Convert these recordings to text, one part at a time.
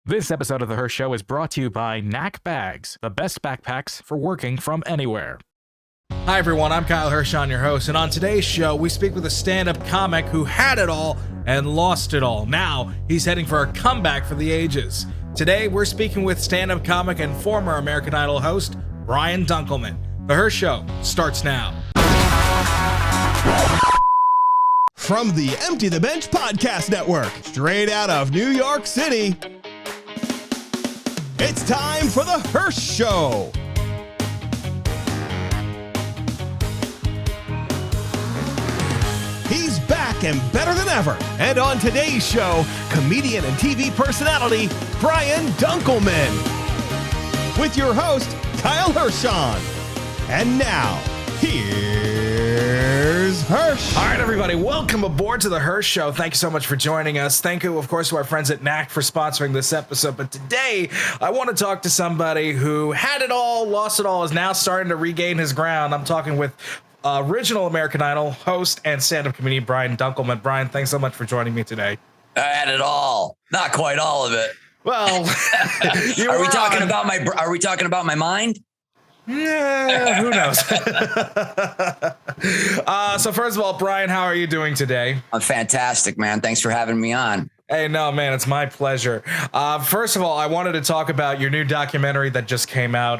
This episode of The Hirsh Show is brought to you by Knack Bags, the best backpacks for working from anywhere. Hi everyone, I'm Kyle Hirsh, your host, and on today's show, we speak with a stand-up comic who had it all and lost it all. Now, he's heading for a comeback for the ages. Today, we're speaking with stand-up comic and former American Idol host, Brian Dunkleman. The Hirsh Show starts now. From the Empty the Bench Podcast Network, straight out of New York City, it's time for The Hirsh Show. He's back and better than ever. And on today's show, comedian and TV personality, Brian Dunkleman. With your host, Kyle Hirsh. And now, here's Hirsh. All right, everybody, welcome aboard to The Hirsh Show. Thank you so much for joining us. Thank you, of course, to our friends at Knack for sponsoring this episode. But today, I want to talk to somebody who had it all, lost it all, is now starting to regain his ground. I'm talking with original American Idol host and stand-up comedian Brian Dunkleman. Brian, thanks so much for joining me today. I had it all, not quite all of it. Well, are we talking about my mind? Yeah, who knows? So first of all, Brian, how are you doing today? I'm fantastic, man. Thanks for having me on. Hey, no, man, it's my pleasure. First of all, I wanted to talk about your new documentary that just came out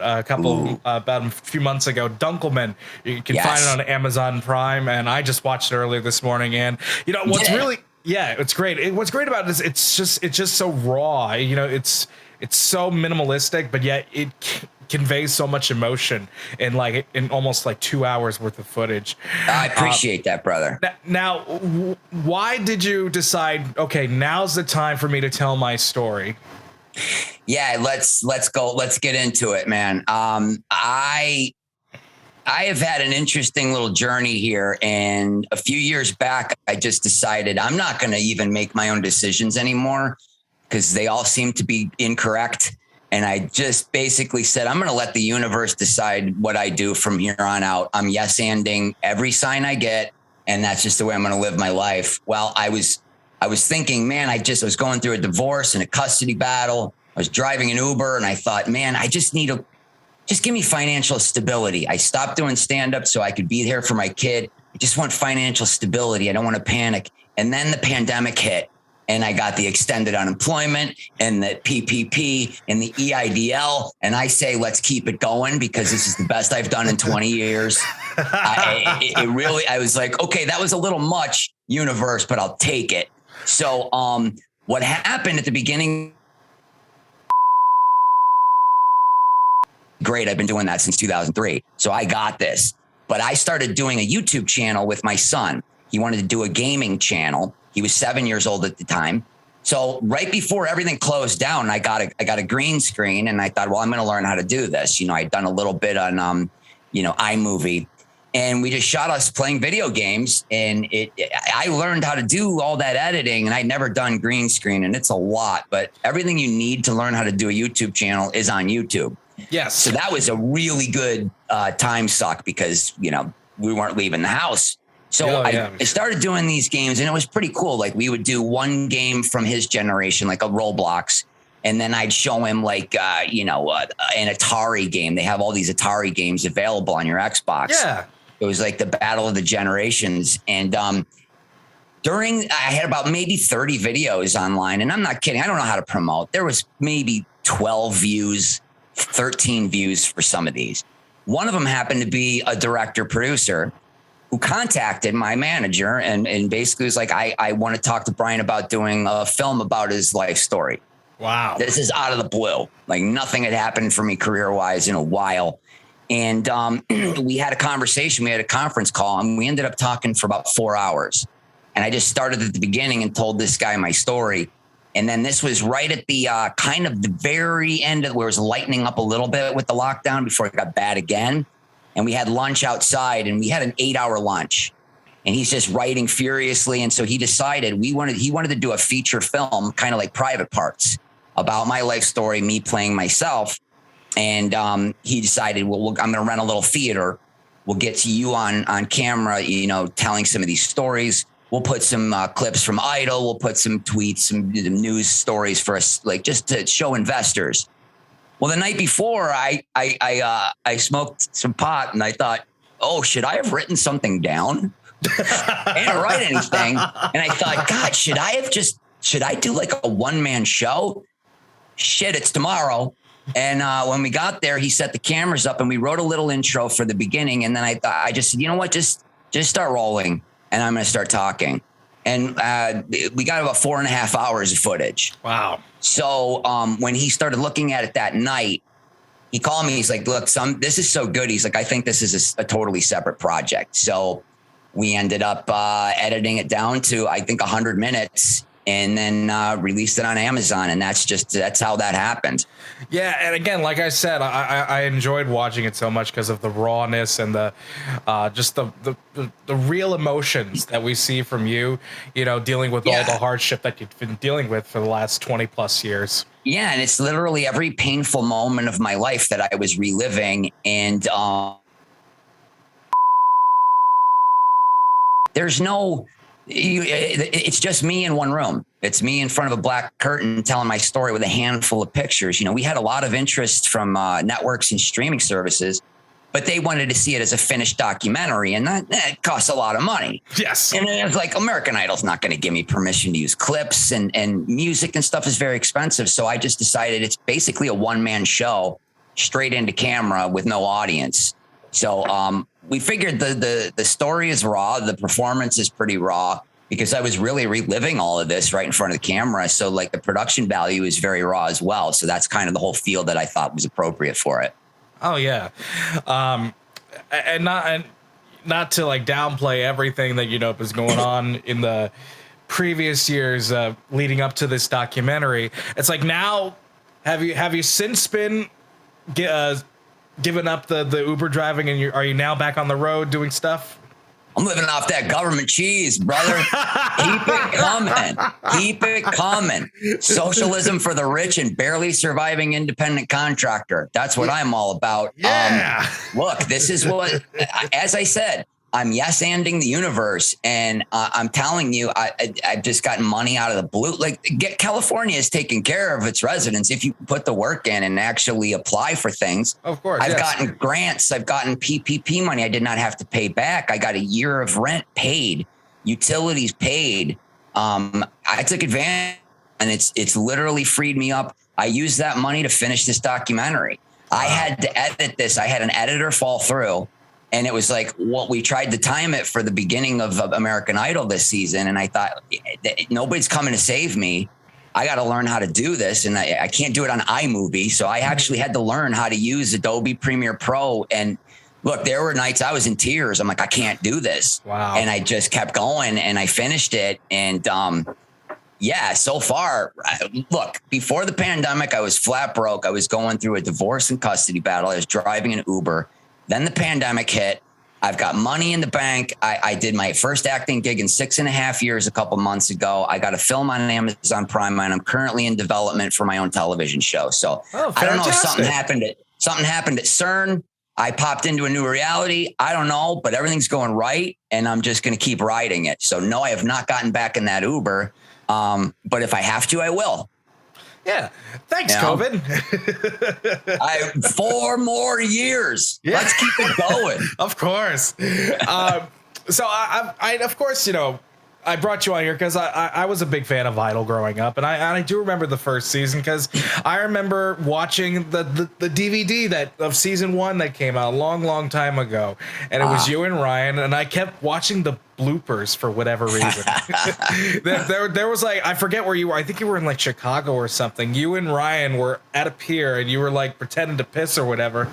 about a few months ago, Dunkleman. You can find it on Amazon Prime, and I just watched it earlier this morning. And you know what's really, it's great. What's great about it is it's just so raw. You know, it's so minimalistic, but yet it conveys so much emotion in almost 2 hours worth of footage. I appreciate that, brother. Now, why did you decide, okay, now's the time for me to tell my story? Yeah, let's go. Let's get into it, man. I have had an interesting little journey here, and a few years back, I just decided I'm not going to even make my own decisions anymore because they all seem to be incorrect. And I just basically said, I'm going to let the universe decide what I do from here on out. I'm yes-anding every sign I get, and that's just the way I'm going to live my life. Well, I was thinking, man, I was going through a divorce and a custody battle. I was driving an Uber, and I thought, man, I just need just give me financial stability. I stopped doing stand-up so I could be there for my kid. I just want financial stability. I don't want to panic. And then the pandemic hit. And I got the extended unemployment and the PPP and the EIDL. And I say, let's keep it going because this is the best I've done in 20 years. I was like, okay, that was a little much, universe, but I'll take it. So what happened at the beginning? Great. I've been doing that since 2003. So I got this. But I started doing a YouTube channel with my son. He wanted to do a gaming channel. He was 7 years old at the time. So right before everything closed down, I got a green screen, and I thought, well, I'm going to learn how to do this. You know, I'd done a little bit on, iMovie, and we just shot us playing video games. And I learned how to do all that editing, and I'd never done green screen, and it's a lot, but everything you need to learn how to do a YouTube channel is on YouTube. Yes. So that was a really good time suck because, we weren't leaving the house. So I started doing these games, and it was pretty cool. Like we would do one game from his generation, like a Roblox. And then I'd show him an Atari game. They have all these Atari games available on your Xbox. Yeah. It was like the battle of the generations. And I had about maybe 30 videos online, and I'm not kidding. I don't know how to promote. There was maybe 12 views, 13 views for some of these. One of them happened to be a director producer who contacted my manager and basically was like, I want to talk to Brian about doing a film about his life story. Wow. This is out of the blue. Like nothing had happened for me career-wise in a while. And we had a conversation. We had a conference call, and we ended up talking for about 4 hours. And I just started at the beginning and told this guy my story. And then this was right at the kind of the very end where it was lightening up a little bit with the lockdown before it got bad again. And we had lunch outside, and we had an 8-hour lunch, and he's just writing furiously. And so he decided he wanted to do a feature film, kind of like Private Parts, about my life story, me playing myself. And he decided, well, I'm going to rent a little theater. We'll get to you on camera, telling some of these stories. We'll put some clips from Idol. We'll put some tweets, some news stories for us, like just to show investors. Well, the night before, I smoked some pot, and I thought, oh, should I have written something down? I didn't write anything, and I thought, God, should I do like a one-man show? Shit, it's tomorrow. And when we got there, he set the cameras up, and we wrote a little intro for the beginning. And then I just said, you know what, just start rolling, and I'm going to start talking. And we got about 4.5 hours of footage. Wow. So when he started looking at it that night, he called me. He's like, look, this is so good. He's like, I think this is a totally separate project. So we ended up editing it down to, I think, 100 minutes. And then released it on Amazon, and that's how that happened. Yeah, and again, like I said, I enjoyed watching it so much because of the rawness and the just the real emotions that we see from you. You know, dealing with all the hardship that you've been dealing with for the last 20+ years. Yeah, and it's literally every painful moment of my life that I was reliving, and there's no. It's just me in one room. It's me in front of a black curtain telling my story with a handful of pictures. You know, we had a lot of interest from networks and streaming services, but they wanted to see it as a finished documentary, and that costs a lot of money. Yes. And it was like, American Idol's not going to give me permission to use clips, and music and stuff is very expensive. So I just decided it's basically a one-man show straight into camera with no audience. So we figured the story is raw. The performance is pretty raw because I was really reliving all of this right in front of the camera. So like the production value is very raw as well. So that's kind of the whole feel that I thought was appropriate for it. Oh, yeah. And not to like downplay everything that, you know, was going on in the previous years leading up to this documentary. It's like, now have you since been given up the Uber driving, and are you now back on the road doing stuff? I'm living off that government cheese, brother. Keep it coming. Keep it coming. Socialism for the rich and barely surviving independent contractor. That's what I'm all about. Yeah. Look, this is what, as I said, I'm yes-anding the universe, and I'm telling you, I've just gotten money out of the blue. Like, California is taking care of its residents if you put the work in and actually apply for things. Of course, I've gotten grants. I've gotten PPP money I did not have to pay back. I got a year of rent paid, utilities paid. I took advantage, and it's literally freed me up. I used that money to finish this documentary. I had to edit this. I had an editor fall through. And it was like, well, we tried to time it for the beginning of American Idol this season. And I thought, nobody's coming to save me. I got to learn how to do this. And I can't do it on iMovie. So I actually had to learn how to use Adobe Premiere Pro. And look, there were nights I was in tears. I'm like, I can't do this. Wow. And I just kept going, and I finished it. And yeah, so far, look, before the pandemic, I was flat broke. I was going through a divorce and custody battle. I was driving an Uber. Then the pandemic hit. I've got money in the bank. I did my first acting gig in 6.5 years a couple months ago. I got a film on Amazon Prime, and I'm currently in development for my own television show. So I don't know if something happened at CERN. I popped into a new reality. I don't know, but everything's going right, and I'm just going to keep riding it. So no, I have not gotten back in that Uber. But if I have to, I will. Yeah. Thanks, COVID. 4 more years. Yeah. Let's keep it going. Of course. So I of course, you know, I brought you on here because I was a big fan of Idol growing up, and I do remember the first season because I remember watching the DVD of season 1 that came out a long time ago, and it was you and Ryan, and I kept watching the bloopers for whatever reason. there was like, I forget where you were. I think you were in like Chicago or something. You and Ryan were at a pier, and you were like pretending to piss or whatever.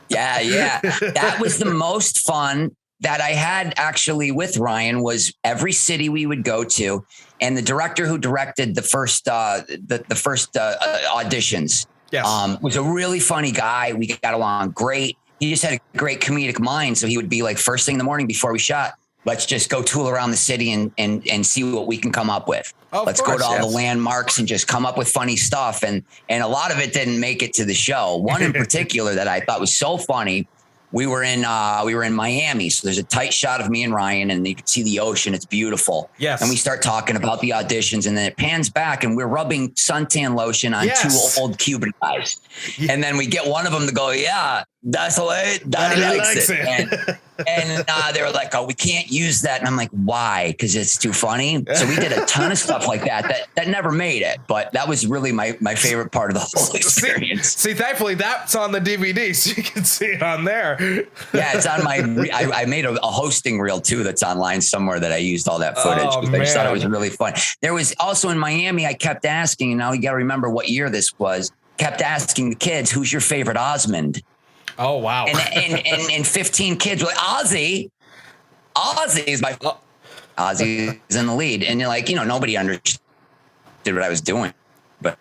Yeah. That was the most fun that I had actually with Ryan. Was every city we would go to, and the director who directed the first auditions was a really funny guy. We got along great. He just had a great comedic mind. So he would be like, first thing in the morning before we shot, let's just go tool around the city and see what we can come up with. Let's go to all the landmarks and just come up with funny stuff. And a lot of it didn't make it to the show. One in particular that I thought was so funny we were in Miami. So there's a tight shot of me and Ryan, and you can see the ocean. It's beautiful. Yes. And we start talking about the auditions, and then it pans back and we're rubbing suntan lotion on two old Cuban guys. Yeah. And then we get one of them to go, yeah, that's the way Daddy likes it. And they were like, oh, we can't use that. And I'm like, why? Because it's too funny. So we did a ton of stuff like that never made it. But that was really my favorite part of the whole experience. See, thankfully that's on the DVD, so you can see it on there. Yeah, it's on I made a hosting reel too that's online somewhere that I used all that footage. Oh, I just thought it was really fun. There was also in Miami, I kept asking, and now you got to remember what year this was, kept asking the kids, who's your favorite Osmond? Oh, wow. And 15 kids were like, Ozzy is Ozzy is in the lead. And you're like, nobody understood what I was doing. But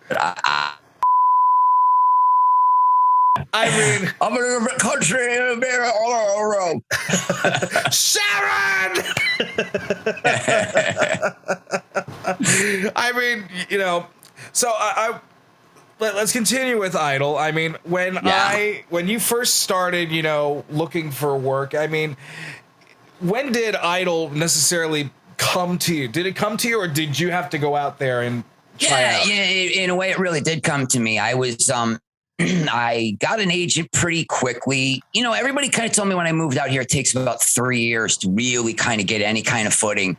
I mean, I'm in a country in America. Sharon! I mean, so let's continue with Idol. I mean, when you first started, looking for work, I mean, when did Idol necessarily come to you? Did it come to you, or did you have to go out there and try out? Yeah, in a way, it really did come to me. I was, I got an agent pretty quickly. Everybody kind of told me when I moved out here, it takes about 3 years to really kind of get any kind of footing.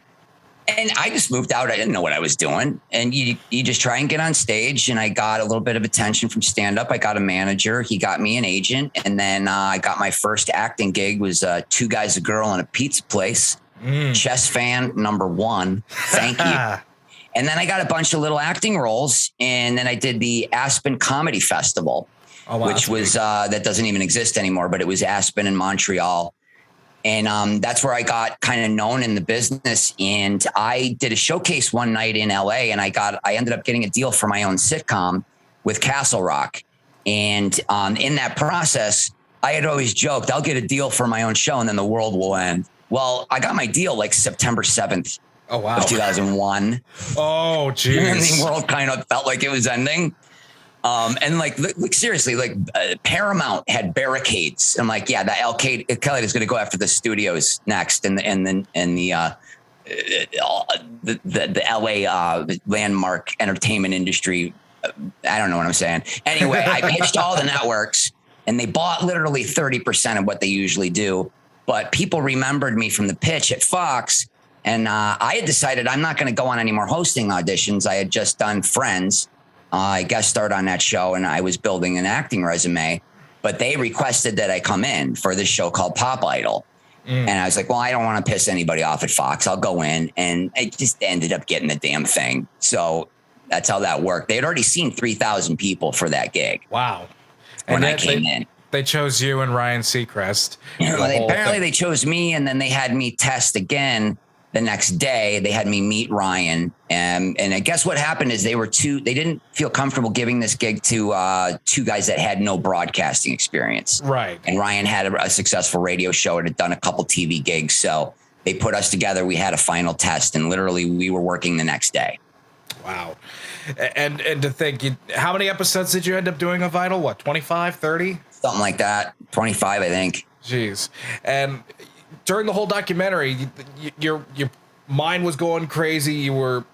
And I just moved out. I didn't know what I was doing. And you just try and get on stage. And I got a little bit of attention from stand-up. I got a manager. He got me an agent. And then I got my first acting gig was Two Guys, a Girl in a Pizza Place. Chess fan #1. Thank you. And then I got a bunch of little acting roles. And then I did the Aspen Comedy Festival, which was that doesn't even exist anymore. But it was Aspen in Montreal. And that's where I got kind of known in the business. And I did a showcase one night in LA, and I ended up getting a deal for my own sitcom with Castle Rock. And in that process, I had always joked, I'll get a deal for my own show and then the world will end. Well, I got my deal like September 7th of 2001. Oh, geez. And the world kind of felt like it was ending. And like seriously, Paramount had barricades. I'm like, yeah, the Kelly is going to go after the studios next, and the LA landmark entertainment industry. I don't know what I'm saying. Anyway, I pitched all the networks, and they bought literally 30% of what they usually do. But people remembered me from the pitch at Fox, and I had decided I'm not going to go on any more hosting auditions. I had just done Friends. I guest starred on that show, and I was building an acting resume, but they requested that I come in for this show called Pop Idol. And I was like, well, I don't want to piss anybody off at Fox. I'll go in, and I just ended up getting the damn thing. So that's how that worked. They had already seen 3,000 people for that gig. Wow. When I came in. They chose you and Ryan Seacrest. Apparently they chose me, and then they had me test again the next day. They had me meet Ryan. And I guess what happened is they didn't feel comfortable giving this gig to two guys that had no broadcasting experience. Right. And Ryan had a successful radio show and had done a couple TV gigs. So they put us together. We had a final test, and literally we were working the next day. Wow. And to think, how many episodes did you end up doing of Idol? What, 25, 30? Something like that. 25, I think. Jeez. And during the whole documentary, your mind was going crazy. You were,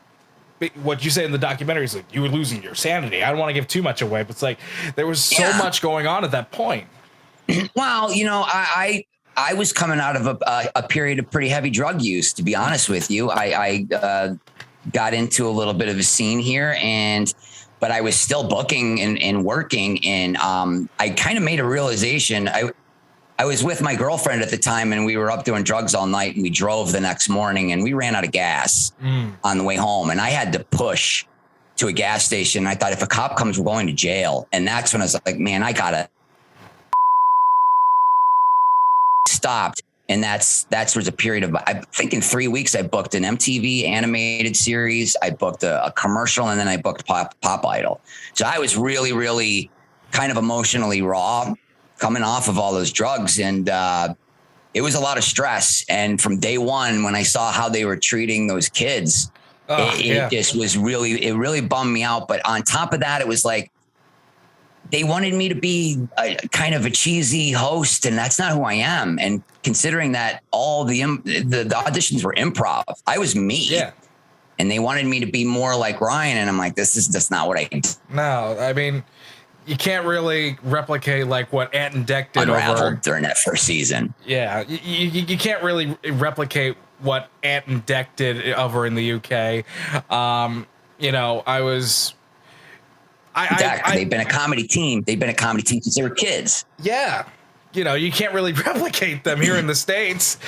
what you say in the documentary is like you were losing your sanity. I don't want to give too much away, but it's like there was so much going on at that point. Well, I was coming out of a period of pretty heavy drug use, to be honest with you. I got into a little bit of a scene here, but I was still booking and working, and I kind of made a realization. I was with my girlfriend at the time, and we were up doing drugs all night, and we drove the next morning, and we ran out of gas on the way home, and I had to push to a gas station. I thought, if a cop comes, we're going to jail. And that's when I was like, man, I gotta stopped. And that's was a period of, I think in 3 weeks, I booked an MTV animated series. I booked a commercial, and then I booked Pop Idol. So I was really, really kind of emotionally raw coming off of all those drugs. And it was a lot of stress. And from day one, when I saw how they were treating those kids, it just was really, it really bummed me out. But on top of that, it was like, they wanted me to be a kind of a cheesy host, and that's not who I am. And considering that all the auditions were improv, I was me. Yeah. And they wanted me to be more like Ryan, and I'm like, this is just not what I do. No, I mean, you can't really replicate like what Ant and Dec did Unraveled during that first season. Yeah, you can't really replicate what Ant and Dec did over in the UK. You know, they've been a comedy team. They've been a comedy team since they were kids. Yeah. You know, you can't really replicate them here in the States.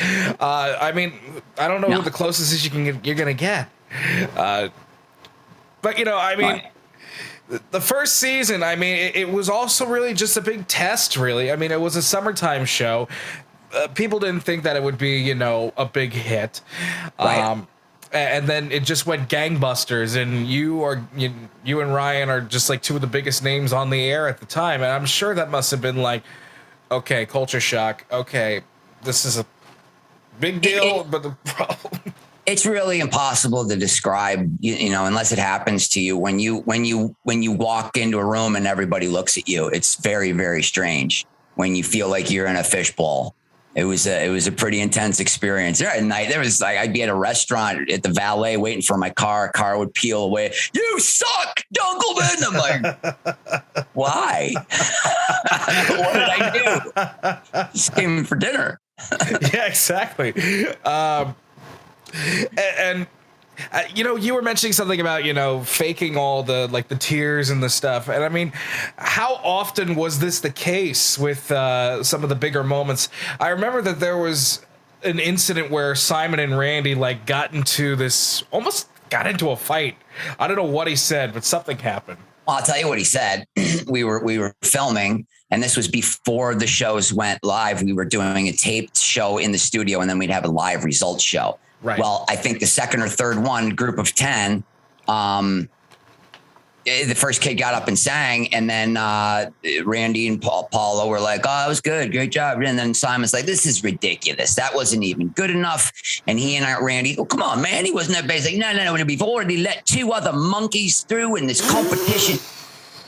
I mean, I don't know who the closest is you're going to get. But, you know, I mean, the first season, I mean, it was also really just a big test, really. I mean, it was a summertime show. People didn't think that it would be, you know, a big hit. Right. And then it just went gangbusters, and you and Ryan are just like two of the biggest names on the air at the time. And I'm sure that must have been like, okay, culture shock. Okay, this is a big deal, but the problem. It's really impossible to describe, you know, unless it happens to you. When you walk into a room and everybody looks at you, it's very, very strange. When you feel like you're in a fishbowl. It was a pretty intense experience. At night, there was like, I'd be at a restaurant at the valet waiting for my car. Car would peel away. You suck, Dunkleman. I'm like, why? What did I do? Just came in for dinner. Yeah, exactly. You know, you were mentioning something about, you know, faking all the like the tears and the stuff. And I mean, how often was this the case with some of the bigger moments? I remember that there was an incident where Simon and Randy like got into a fight. I don't know what he said, but something happened. Well, I'll tell you what he said. We were filming, and this was before the shows went live. We were doing a taped show in the studio, and then we'd have a live results show. Right. Well, I think the second or third one, group of 10, the first kid got up and sang, and then Randy and Paulo were like, "Oh, that was good. Great job." And then Simon's like, "This is ridiculous. That wasn't even good enough." And he and Randy, "Oh, come on, man. He wasn't that bad." He's like, no. We've already let 2 other monkeys through in this competition.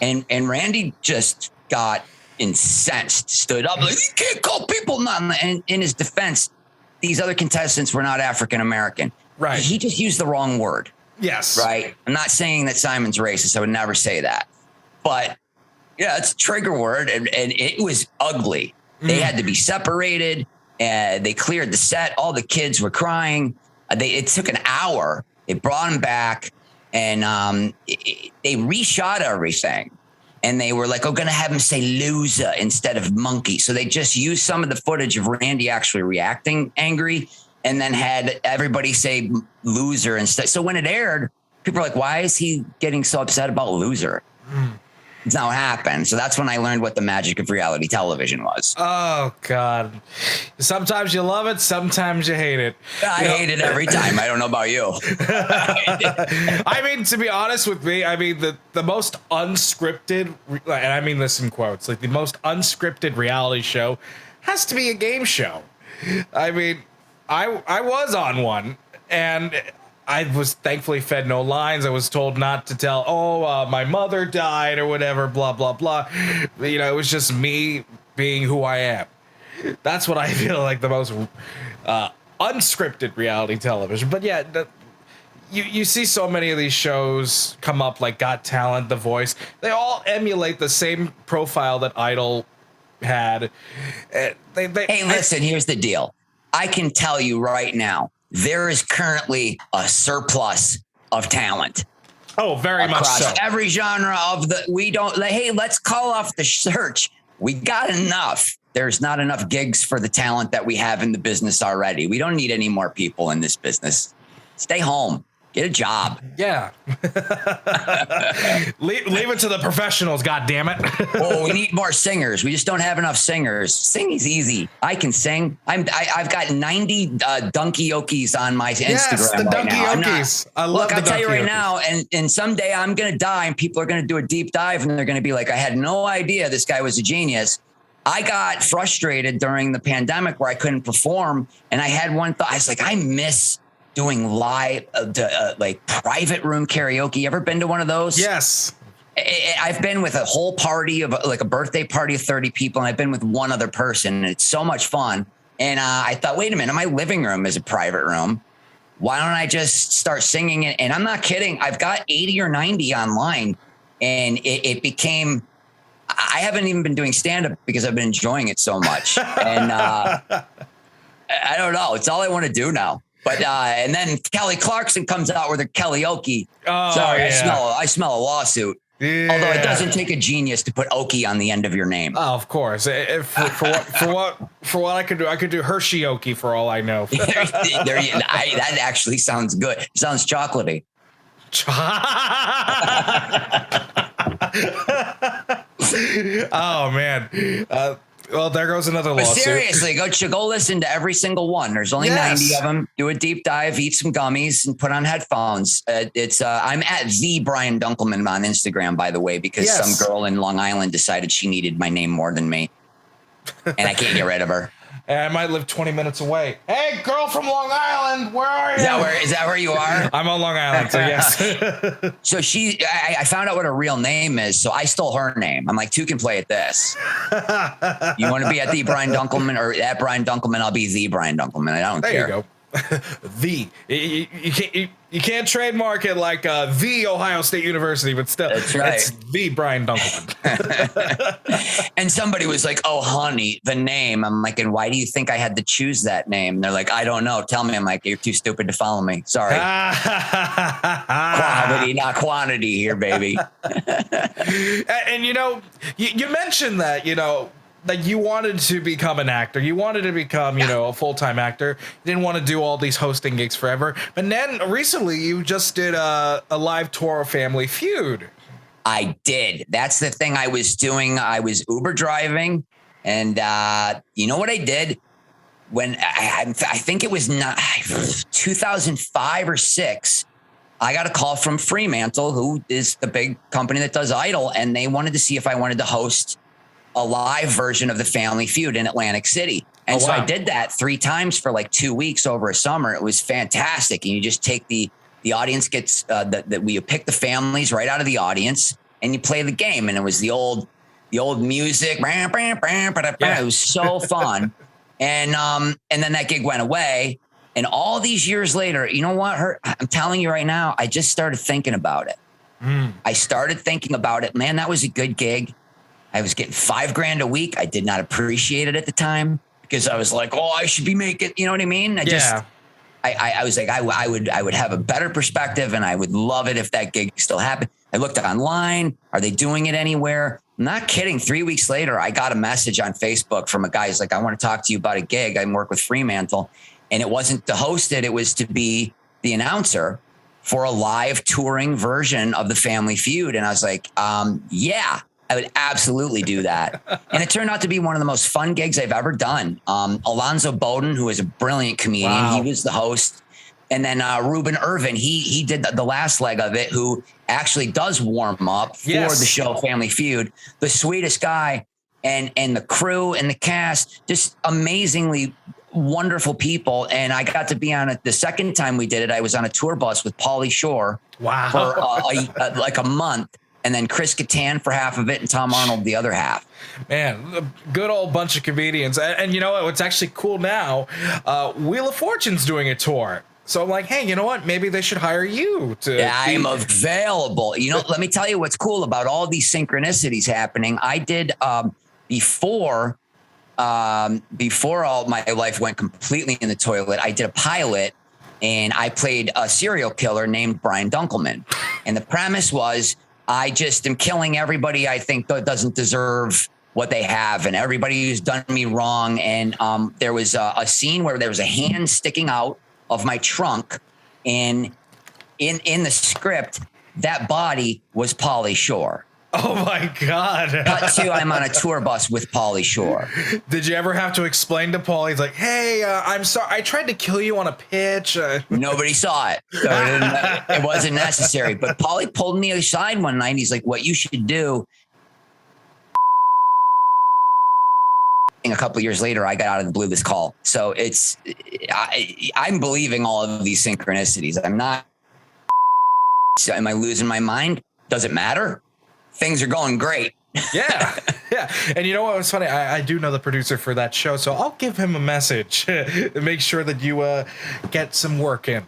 And Randy just got incensed, stood up like, "You can't call people nothing." And in his defense, these other contestants were not African-American. Right. He just used the wrong word. Yes. Right. I'm not saying that Simon's racist. I would never say that. But yeah, it's a trigger word. And it was ugly. They had to be separated. They cleared the set. All the kids were crying. It took an hour. They brought him back, and they reshot everything. And they were like, going to have him say loser instead of monkey. So they just used some of the footage of Randy actually reacting angry, and then had everybody say loser instead. So when it aired, people were like, why is he getting so upset about loser? It's not what happened. So that's when I learned what the magic of reality television was. Oh, God. Sometimes you love it. Sometimes you hate it. I hate it every time. I don't know about you. I mean, to be honest with me, I mean, the most unscripted, and I mean this in quotes, like the most unscripted reality show has to be a game show. I mean, I was on one, and I was thankfully fed no lines. I was told not to tell, my mother died or whatever, blah, blah, blah. You know, it was just me being who I am. That's what I feel like the most unscripted reality television. But yeah, you see so many of these shows come up, like Got Talent, The Voice. They all emulate the same profile that Idol had. Hey, listen, here's the deal. I can tell you right now, there is currently a surplus of talent. Oh, very much so. Across every genre of let's call off the search. We got enough. There's not enough gigs for the talent that we have in the business already. We don't need any more people in this business. Stay home. Get a job. Yeah. leave it to the professionals, God damn it. Oh, we need more singers. We just don't have enough singers. Singing's easy. I can sing. I've got 90 Dunkey on my Instagram. Yes, the Dunkey. I love I'll tell you right now, and someday I'm going to die, and people are going to do a deep dive, and they're going to be like, I had no idea this guy was a genius. I got frustrated during the pandemic where I couldn't perform, and I had one thought. I was like, I miss doing live, like private room karaoke. You ever been to one of those? Yes. I've been with a whole party of like a birthday party of 30 people, and I've been with one other person, and it's so much fun. And I thought, wait a minute, my living room is a private room. Why don't I just start singing it? And I'm not kidding. I've got 80 or 90 online, and it became, I haven't even been doing stand-up because I've been enjoying it so much. And I don't know. It's all I want to do now. But and then Kelly Clarkson comes out with her Kelly-okie. Oh, sorry, yeah. I smell a lawsuit. Yeah. Although it doesn't take a genius to put Okie on the end of your name. Oh, of course. For what I could do Hirsh for all I know. That actually sounds good. It sounds chocolatey. Oh man. Well, there goes another But lawsuit. seriously, go listen to every single one. There's only 90 of them. Do a deep dive, eat some gummies, and put on headphones. I'm at the Brian Dunkleman on Instagram, by the way, because some girl in Long Island decided she needed my name more than me, and I can't get rid of her. I might live 20 minutes away. Hey, girl from Long Island, where are you? Is that where you are? I'm on Long Island, so yes. So I found out what her real name is, so I stole her name. I'm like, two can play at this. You want to be at the Brian Dunkleman or at Brian Dunkleman? I'll be the Brian Dunkleman. I don't care. There you go. You can't trademark it like the Ohio State University, but still, that's right. It's the Brian Dunkleman. And somebody was like, "Oh, honey, the name." I'm like, "And why do you think I had to choose that name?" And they're like, "I don't know. Tell me." I'm like, "You're too stupid to follow me. Sorry." Quality, not quantity here, baby. And you mentioned that that you wanted to become an actor. You wanted to become, a full-time actor. You didn't want to do all these hosting gigs forever. But then recently you just did a live tour of Family Feud. I did. That's the thing I was doing. I was Uber driving. And you know what I did? When I think it was 2005 or 6, I got a call from Fremantle, who is the big company that does Idol. And they wanted to see if I wanted to host a live version of the Family Feud in Atlantic City. And so I did that 3 times for like 2 weeks over a summer. It was fantastic. And you just take the audience gets that we pick the families right out of the audience and you play the game. And it was the old music. It was so fun. And then that gig went away. And all these years later, you know what? I'm telling you right now, I just started thinking about it. I started thinking about it. Man, that was a good gig. I was getting $5,000 a week. I did not appreciate it at the time because I was like, "Oh, I should be making," you know what I mean? I was like, I would have a better perspective and I would love it if that gig still happened. I looked online. Are they doing it anywhere? I'm not kidding. 3 weeks later, I got a message on Facebook from a guy who's like, "I want to talk to you about a gig. I work with Fremantle." And it wasn't to host it. It was to be the announcer for a live touring version of the Family Feud. And I was like, yeah. I would absolutely do that. And it turned out to be one of the most fun gigs I've ever done. Alonzo Bowden, who is a brilliant comedian, he was the host. And then Ruben Irvin, he did the last leg of it, who actually does warm up for the show Family Feud. The sweetest guy and the crew and the cast, just amazingly wonderful people. And I got to be on it the second time we did it. I was on a tour bus with Pauly Shore for like a month. And then Chris Kattan for half of it and Tom Arnold the other half. Man, a good old bunch of comedians. And you know what? What's actually cool now, Wheel of Fortune's doing a tour. So I'm like, hey, you know what? Maybe they should hire you to. Yeah, I am available. Let me tell you what's cool about all these synchronicities happening. I did before all my life went completely in the toilet. I did a pilot and I played a serial killer named Brian Dunkleman. And the premise was, I just am killing everybody I think doesn't deserve what they have and everybody who's done me wrong. And there was a scene where there was a hand sticking out of my trunk. And in the script, that body was Pauly Shore. Oh, my God. Cut to, I'm on a tour bus with Pauly Shore. Did you ever have to explain to Pauly, he's like, hey, I'm sorry, I tried to kill you on a pitch. Nobody saw it. So it wasn't necessary. But Pauly pulled me aside one night. He's like, what you should do. A couple of years later, I got out of the blue this call. So I'm believing all of these synchronicities. I'm not. Am I losing my mind? Does it matter? things are going great. Yeah. And you know what was funny? I do know the producer for that show, so I'll give him a message to make sure that you get some work in.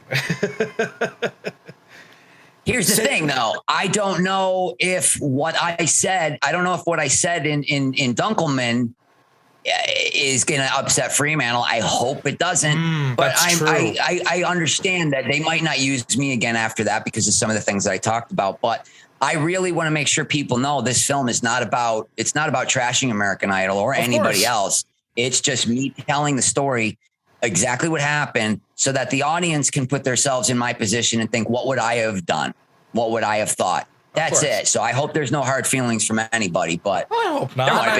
Here's the thing, though. I don't know if what I said in Dunkleman is going to upset Fremantle. I hope it doesn't. But I understand that they might not use me again after that because of some of the things that I talked about. But I really want to make sure people know this film is not about trashing American Idol or anybody else. It's just me telling the story, exactly what happened, so that the audience can put themselves in my position and think, what would I have done? What would I have thought? That's it. So I hope there's no hard feelings from anybody, but I hope not.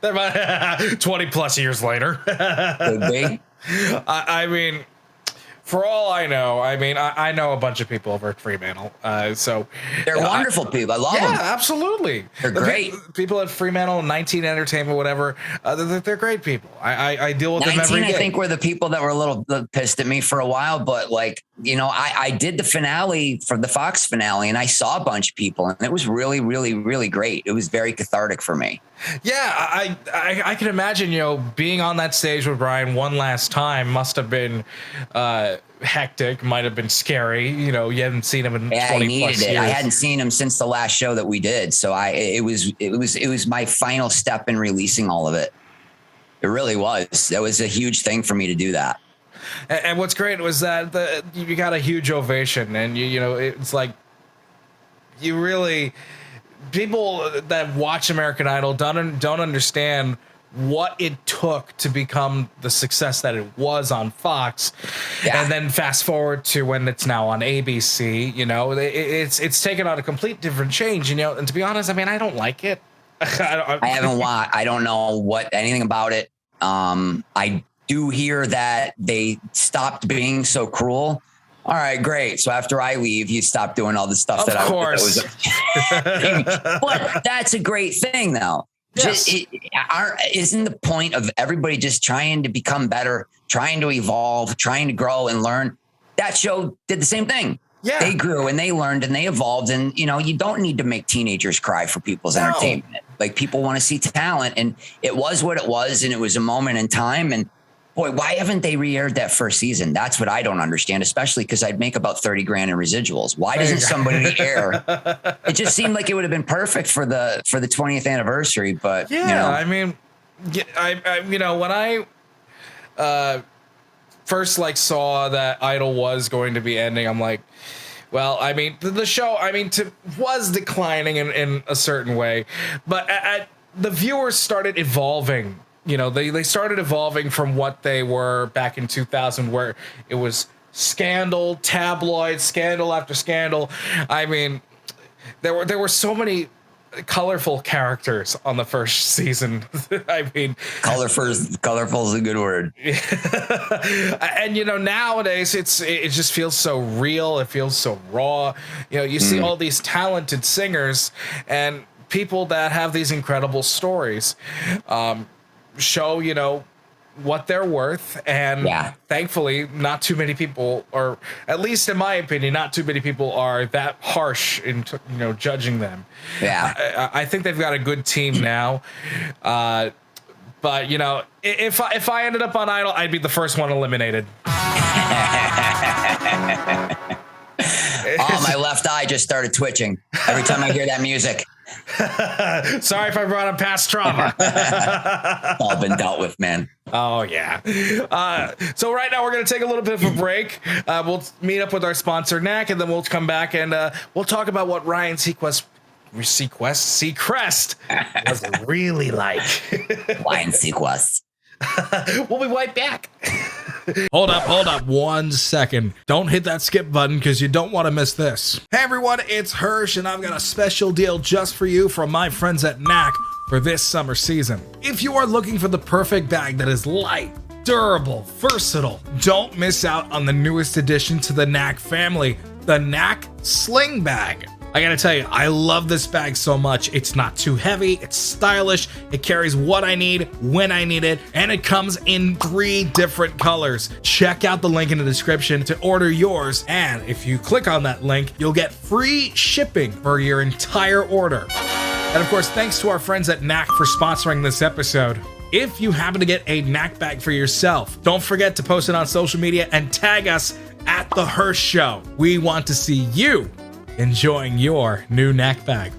There might be 20 plus years later. Could be. I mean, for all I know, I know a bunch of people over at Fremantle. So they're wonderful people. I love them. Yeah, absolutely. They're great. People at Fremantle, 19 Entertainment, whatever. They're great people. I deal with them every day. I think were the people that were a little pissed at me for a while, but I did the finale for the Fox finale and I saw a bunch of people and it was really, really, really great. It was very cathartic for me. Yeah, I can imagine, being on that stage with Brian one last time must have been hectic, might have been scary. You hadn't seen him in 20 I needed plus it. years. I hadn't seen him since the last show that we did. So it was my final step in releasing all of it. It really was. That was a huge thing for me to do that. And what's great was that you got a huge ovation, and it's like you really. People that watch American Idol don't understand what it took to become the success that it was on Fox. Yeah. And then fast forward to when it's now on ABC, it's taken on a complete different change, and to be honest, I don't like it. I haven't watched. I don't know anything about it. I do hear that they stopped being so cruel. All right, great. So after I leave, you stop doing all the stuff that was. But that's a great thing, though. Yes. Isn't the point of everybody just trying to become better, trying to evolve, trying to grow and learn? That show did the same thing. Yeah. They grew and they learned and they evolved. And, you don't need to make teenagers cry for people's entertainment. Like, people want to see talent. And it was what it was. And it was a moment in time. And boy, why haven't they re-aired that first season? That's what I don't understand, especially because I'd make about $30,000 in residuals. Why doesn't somebody air? It just seemed like it would have been perfect for the 20th anniversary. But yeah, when I first saw that Idol was going to be ending, I'm like, well, the show, was declining in a certain way, but the viewers started evolving. They started evolving from what they were back in 2000, where it was scandal, tabloid, scandal after scandal. There were so many colorful characters on the first season. Colorful is a good word. And nowadays it just feels so real. It feels so raw. You see all these talented singers and people that have these incredible stories. Show what they're worth, and thankfully not too many people, or at least in my opinion, not too many people are that harsh in judging them. I think they've got a good team now, but if I ended up on Idol, I'd be the first one eliminated. My left eye just started twitching every time I hear that music. Sorry if I brought up past trauma. All been dealt with, man. Oh, yeah. So right now we're going to take a little bit of a break. We'll meet up with our sponsor, NAC, and then we'll come back and we'll talk about what Ryan Seacrest was really like. Ryan Seacrest. We'll be right back. Hold up 1 second. Don't hit that skip button because you don't want to miss this. Hey everyone, it's Hirsch and I've got a special deal just for you from my friends at NAC for this summer season. If you are looking for the perfect bag that is light, durable, versatile, don't miss out on the newest addition to the NAC family, the NAC Sling Bag. I gotta tell you, I love this bag so much. It's not too heavy, it's stylish, it carries what I need when I need it, and it comes in 3 different colors. Check out the link in the description to order yours, and if you click on that link, you'll get free shipping for your entire order. And of course, thanks to our friends at Knack for sponsoring this episode. If you happen to get a Knack bag for yourself, don't forget to post it on social media and tag us at The Hirsh Show. We want to see you enjoying your new Knack bag.